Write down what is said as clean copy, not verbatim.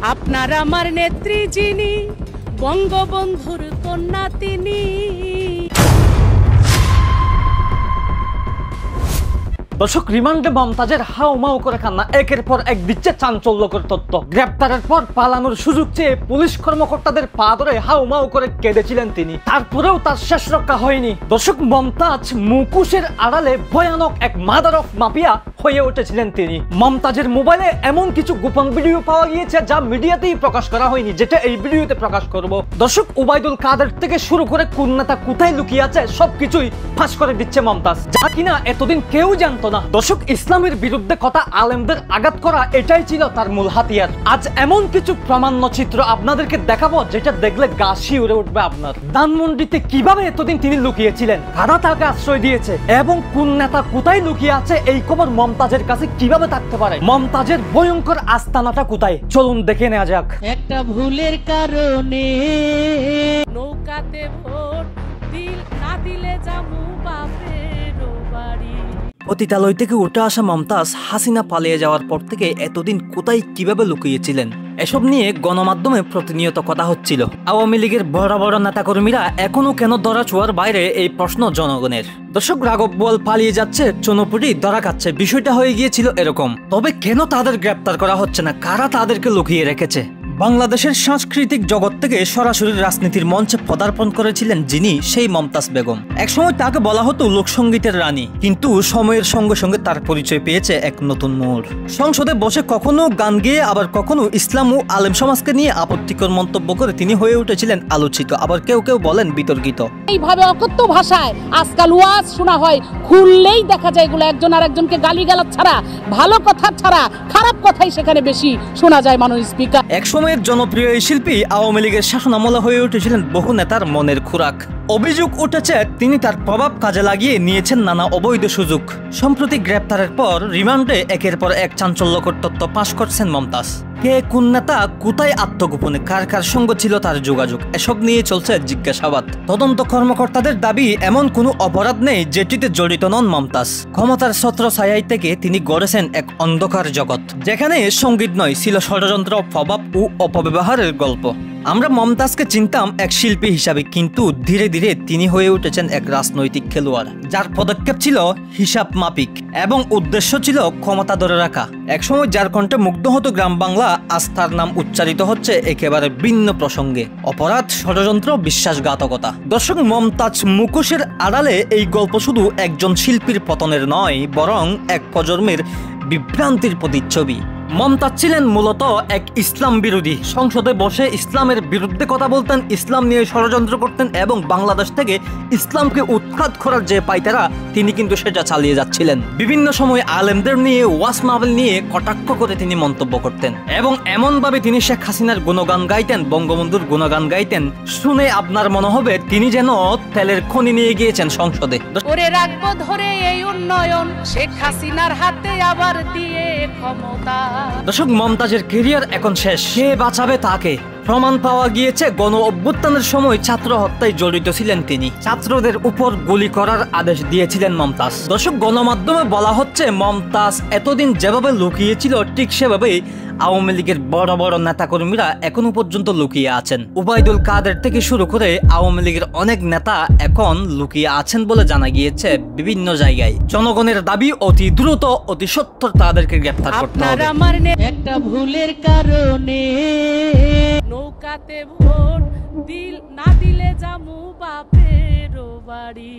আপনার আমার নেত্রী যিনি, বঙ্গবন্ধুর কন্যা তিনি। দর্শক, রিমান্ডে মমতাজের হাউমাউ করে কান্না, একের পর এক দিচ্ছে চাঞ্চল্যকর তথ্য। গ্রেপ্তারের পর পালানোর সুযোগ চেয়ে পুলিশ কর্মকর্তাদের পা ধরে হাউমাউ করে কেঁদেছিলেন তিনি, তারপরেও তার শেষ রক্ষা হয়নি। দর্শক, মমতাজ মুখোশের আড়ালে ভয়ানক এক মাদার অফ মাফিয়া হয়ে উঠেছিলেন তিনি। মমতাজের মোবাইলে এমন কিছু গোপন ভিডিও পাওয়া গিয়েছে যা মিডিয়াতেই প্রকাশ করা হয়নি, যেটা এই ভিডিওতে প্রকাশ করব। দর্শক, ওবায়দুল কাদের থেকে শুরু করে কোন নেতা কোথায় লুকিয়ে আছে সবকিছুই ফাঁস করে দিচ্ছে মমতাজ, যা কিনা এতদিন কেউ জানতো না। দর্শক, ইসলামের বিরুদ্ধে কথা আলেমদের আঘাত করা এটাই ছিল তার মূল হাতিয়ার। আজ এমন কিছু প্রামাণ্য চিত্র আপনাদেরকে দেখাবো যেটা দেখলে গা শিউরে উঠবে আপনার। ধানমন্ডিতে কিভাবে এতদিন তিনি লুকিয়েছিলেন, কারা তাকে আশ্রয় দিয়েছে এবং কোন নেতা কোথায় লুকিয়ে আছে এই খবর মমতাজের কাছে কিভাবে থাকতে পারে, মমতাজের ভয়ঙ্কর আস্তানাটা কোথায়, চলুন দেখে নেওয়া যাক। একটা ভুলের কারণে নৌকাতে ভোট না দিলে যাবো বাপের বাড়ি। পতিতালয় থেকে উঠে আসা মমতাজ হাসিনা পালিয়ে যাওয়ার পর থেকে এতদিন কোথায় কিভাবে লুকিয়েছিলেন, এসব নিয়ে গণমাধ্যমে প্রতিনিয়ত কথা হচ্ছিল। আওয়ামী লীগের বড় বড় নেতাকর্মীরা এখনো কেন ধরা ছোঁয়ার বাইরে, এই প্রশ্ন জনগণের। দর্শক, রাঘব বোয়াল পালিয়ে যাচ্ছে, চুনোপুটি ধরা খাচ্ছে, বিষয়টা হয়ে গিয়েছিল এরকম। তবে কেন তাদের গ্রেপ্তার করা হচ্ছে না, কারা তাদেরকে লুকিয়ে রেখেছে? বাংলাদেশের সাংস্কৃতিক জগৎ থেকে সরাসরি রাজনীতির মঞ্চে পদার্পণ করেছিলেন যিনি, সেই মমতাজ বেগম। একসময় তাকে বলা হতো লোকসঙ্গীতের রানী, কিন্তু সময়ের সঙ্গে সঙ্গে তার পরিচয় পেয়েছে এক নতুন মোড়। সংসদে বসে কখনো গান গেয়ে, আবার কখনো ইসলাম ও আলেম সমাজকে নিয়ে আপত্তিকর মন্তব্য করে তিনি হয়ে উঠেছিলেন আলোচিত, আবার কেউ কেউ বলেন বিতর্কিত। এইভাবে অকথ্য ভাষায় আজকাল ওয়াজ শোনা হয়, খুললেই দেখা যায় এগুলো একজন আর একজনকে গালিগালাজ ছাড়া, ভালো কথা ছাড়া খারাপ কথাই সেখানে বেশি শোনা যায় মানুষ স্পিকার। একসময় জনপ্রিয় এই শিল্পী আওয়ামী লীগের শাসনামলে হয়ে উঠেছিলেন বহু নেতার মনের খোরাক। অভিযোগ উঠেছে তিনি তার প্রভাব কাজে লাগিয়ে নিয়েছেন নানা অবৈধ সুযোগ। সম্প্রতি গ্রেপ্তারের পর রিমান্ডে একের পর এক চাঞ্চল্যকর তথ্য পাশ করছেন মমতাজ। কে কোন নেতা কোথায় আত্মগোপনে, কার কার সঙ্গ ছিল তার যোগাযোগ, এসব নিয়ে চলছে জিজ্ঞাসাবাদ। তদন্ত কর্মকর্তাদের দাবি এমন কোনো অপরাধ নেই যেটিতে জড়িত নন মমতাজ। ক্ষমতার ছত্র ছায়ায় থেকে তিনি গড়েছেন এক অন্ধকার জগৎ, যেখানে সঙ্গীত নয়, ছিল ষড়যন্ত্র, প্রভাব ও অপব্যবহারের গল্প। আমরা মমতাজকে চিনতাম এক শিল্পী হিসাবে, কিন্তু ধীরে ধীরে তিনি হয়ে উঠেছেন এক রাজনৈতিক খেলোয়াড়, যার পদক্ষেপ ছিল হিসাব মাপিক এবং উদ্দেশ্য ছিল ক্ষমতা ধরে রাখা। একসময় যার কণ্ঠে মুগ্ধ হতো গ্রাম বাংলা, আজ তার নাম উচ্চারিত হচ্ছে একেবারে ভিন্ন প্রসঙ্গে, অপরাধ, ষড়যন্ত্র, বিশ্বাসঘাতকতা। দর্শক, মমতাজ মুখোশের আড়ালে এই গল্প শুধু একজন শিল্পীর পতনের নয়, বরং এক প্রজন্মের বিভ্রান্তির প্রতিচ্ছবি। মমতাজ ছিলেন মূলত এক ইসলাম বিরোধী। সংসদে বসে ইসলামের বিরুদ্ধে কথা বলতেন, ইসলাম নিয়ে ষড়যন্ত্র করতেন এবং বাংলাদেশ থেকে ইসলামকে উৎখাত করার যে পায়তারা, তিনি কিন্তু সেটা চালিয়ে যাচ্ছিলেন। বিভিন্ন সময় আলেমদের নিয়ে, ওয়াজ মাহফিল নিয়ে কটাক্ষ করে তিনি মন্তব্য করতেন এবং এমনভাবে তিনি শেখ হাসিনার গুণগান গাইতেন, বঙ্গবন্ধুর গুণগান গাইতেন, শুনে আপনার মনে হবে তিনি যেন তেলের খনি নিয়ে গিয়েছেন সংসদে। ওরে রাখবো ধরে এই উন্নয়ন, শেখ হাসিনার হাতে আবার দিয়ে ক্ষমতা। দর্শক, মমতাজের ক্যারিয়ার এখন শেষ, কে বাঁচাবে তাকে? প্রমাণ পাওয়া গিয়েছে গণ অভ্যুত্থানের সময় ছাত্র হত্যায় জড়িত ছিলেন তিনি, ছাত্রদের উপর গুলি করার আদেশ দিয়েছিলেন মমতাজ। দর্শক, গণমাধ্যমে বলা হচ্ছে মমতাজ এতদিন যেভাবে লুকিয়েছিল ঠিক সেভাবেই আওয়ামী লীগের বড় বড় নেতাকর্মীরা এখনো পর্যন্ত লুকিয়ে আছেন। ওবায়দুল কাদের থেকে শুরু করে আওয়ামী লীগের অনেক নেতা এখন লুকিয়ে আছেন বলে জানা গিয়েছে বিভিন্ন জায়গায়। জনগণের দাবি অতি দ্রুত, অতি সত্বর তাদেরকে গ্রেফতার করতে হবে। আমার একটা ভুলের কারণে নৌকাতে ভোট না দিলে যাবো বাপের বাড়ি।